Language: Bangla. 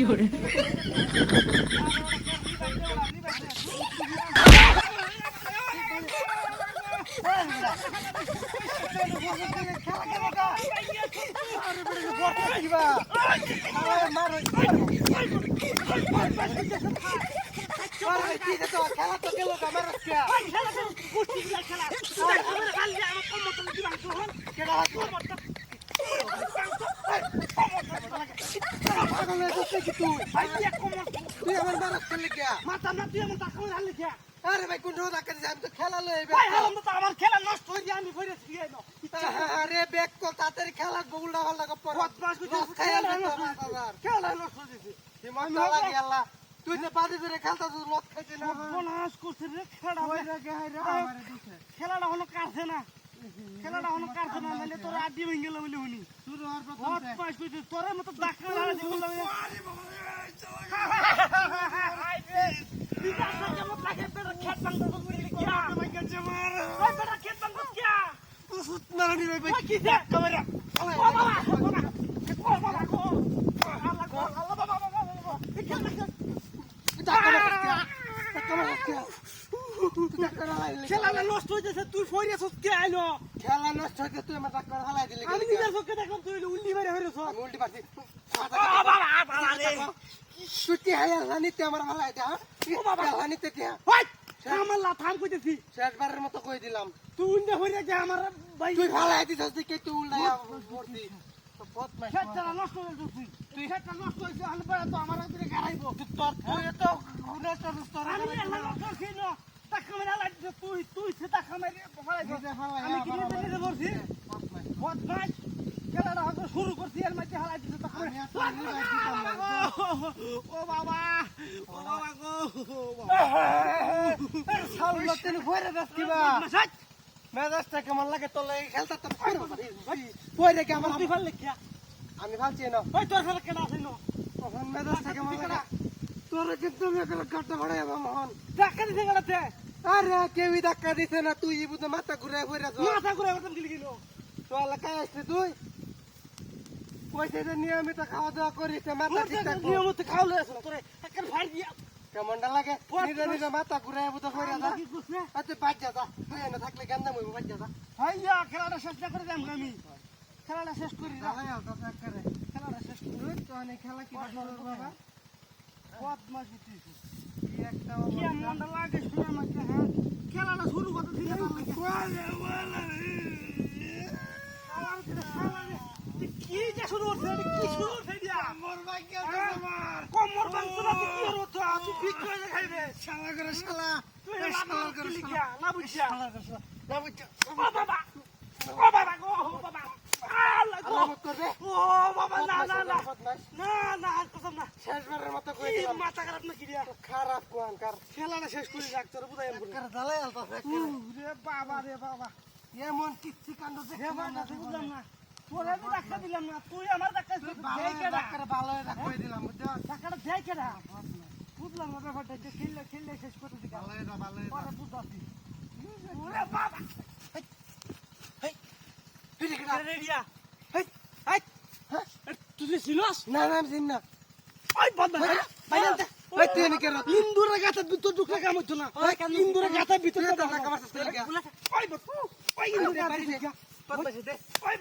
fiore. খেলা তো গেল আমার তুই আমার বারস খেলে গিয়া মাথা না তুই আমার টাকা হারলি খেয়া আরে ভাই কোন টাকা দিছে আমি তো খেলা লই ভাই হারাম তো আমার খেলা নষ্ট হয়ে যায় আমি ফিরে গিয়ে না আরে ব্যাক কর তাড়াতাড়ি খেলা গোলটা ভালো লাগা পড় বদমাশ কইছিস খেলা খেলা নষ্ট হয়ে গেছে হিমত লাগি আল্লাহ তুই যে বাদি ধরে খেলতাছ লট খাইতে না বনাস করছিস রে খেলা ওই রে হাই রে আমারে দিছে খেলাটা হলো কারছে না খেলাটা হলো কারছে না মানে তোর আড্ডি ভেঙে গেল বলে হুনি শুরু হওয়ার প্রথম বদমাশ কইছিস তোর মতো ডাক্তার লাগা দি বললাম আরে বাবা হাই রে বিকাশ থেকে মত লাগে বেটা খেত বাংলা তো বলি কি আমাকে গেছে মার ওই বেটা খেত বাংলা কি সুত মারানি ভাই কি দে ক্যামেরা ও বাবা ও বাবা গো আল্লাহ গো আল্লাহ বাবা বাবা এই খেলা খেলা নষ্ট হইতেছে তুই ফইরেছস কে আইলো খেলা নষ্ট হইতে তুই আমার টাকা হালাই দিলি আমি নিজের চোখে দেখলাম তুই উল্লি মেরে হইরেছ আমি উল্টি পারছি বাবা বাবা রে সুতি হাই হানিতে আমার হালাই দে ও বাবা হানিতে কে ওই আমার লাথাম কইতেছি শেষবারের মতো কই দিলাম তুই উল্লে হইরে যে আমার ভাই তুই হালাই দিছস দেখে তুই উল্টায়া পড়তি বদমাশ খেলা নষ্ট হইছে তুই খেলা নষ্ট হইছে আমি বড় তো আমার দিকে গাড়াইবো তোর তুই তো নষ্ট তোর আমি এলা নষ্ট ছিল টাকা মেরা লাগছে তুই সে টাকা মেরে ফলাইছ আমি কি নিজে বলছি বদমাশ খেলাটা হয়তো শুরু করছি এর মধ্যে হালাই দিছে টাকা ও বাবা ও বাবা গো সাল লতেন ফয়রে দাস কিবা মেজাজটা কেমন লাগে তোলে খেলতা তো ফয়রে কে আমার তুই ভাল লেখিয়া আমি ভাবছি না ওই তোর ফেলে কেনা আছে নো তখন মেজাজটা কেমন লাগে তোরে কিন্তু আমি একটা কাটা ভরে মোহন টাকা দিতে গেলাতে আরে কেউই ধাক্কা দিছে না তুই বুঝে মাথা ঘুরে ফয়রে আছো মাথা ঘুরে গেলাম গিলি গিলো তো এলাকায় আসছিস তুই পয়সা নিয়মিত খাওয়া দাওয়া করিস মাথা ঠিকঠাক নিয়মিত খাওয়ালে আছে তোরে একটা ফাইল দিয়া কেমনটা লাগে নিজে নিজে মাথা ঘুরে বুঝে ফয়রে যা কি করছিস আচ্ছা বাদ যা তুই এনে থাকলে গান্দা মুই বাদ যা হাইয়া খেলাটা শেষ না করে যাম আমি খেলাটা শেষ করি না খেলাটা শেষ করি তো অনেক খেলা কি বাবা বদমাশ তুই কি একটা কি মনটা লাগে শুনে আমাকে হ্যাঁ খেলাটা শুরু করতে দিলে কি যে শুরু হচ্ছে কি শুরু হচ্ছে দিয়া মোর ভাগ্য কমর বাংশ না কি হতো তুই ঠিক করে খাইবে শালা করে শালা তুই শালা করে লিখিয়া না বুঝিয়া না বুঝছো ও বাবা ও বাবা গো ও বাবা আল্লাহ গো আল্লাহ করবে ও বাবা না না না না না আর কসম না শেষবারের মতো কই কি দিলাম মাথা খারাপ না কি দিয়া খারাপ কোন কার খেলাটা শেষ করে রাখ তোর বুঝাই আমি কার জ্বালাই আলতা রে বাবা রে বাবা এমন কিচ্ছু কাণ্ড দেখে রে বাবা বুঝলাম না তোরে তো টাকা দিলাম না তুই আমার টাকা দেই কেডা ডাক্তার ভালো কই দিলাম বুঝছো টাকাটা দেই কেডা বুঝলাম না ব্যাপারটা যে খেললে শেষ করতে দিকা ভালো পরে বুঝাছি ওরে বাবা তুই কেডা রেডিয়া হেই হেই তুই সিলস না না আমি না ওই বন্ধ বাইরে ওই তুই এনে কেন ইন্দুরে গাছের ভিতর ঢুকলে কাম হইতো না ইন্দুরে গাছের ভিতর তুই তো টাকা মারছিস ওই ইন্দুরে বাইরে বদমাশি দে ওই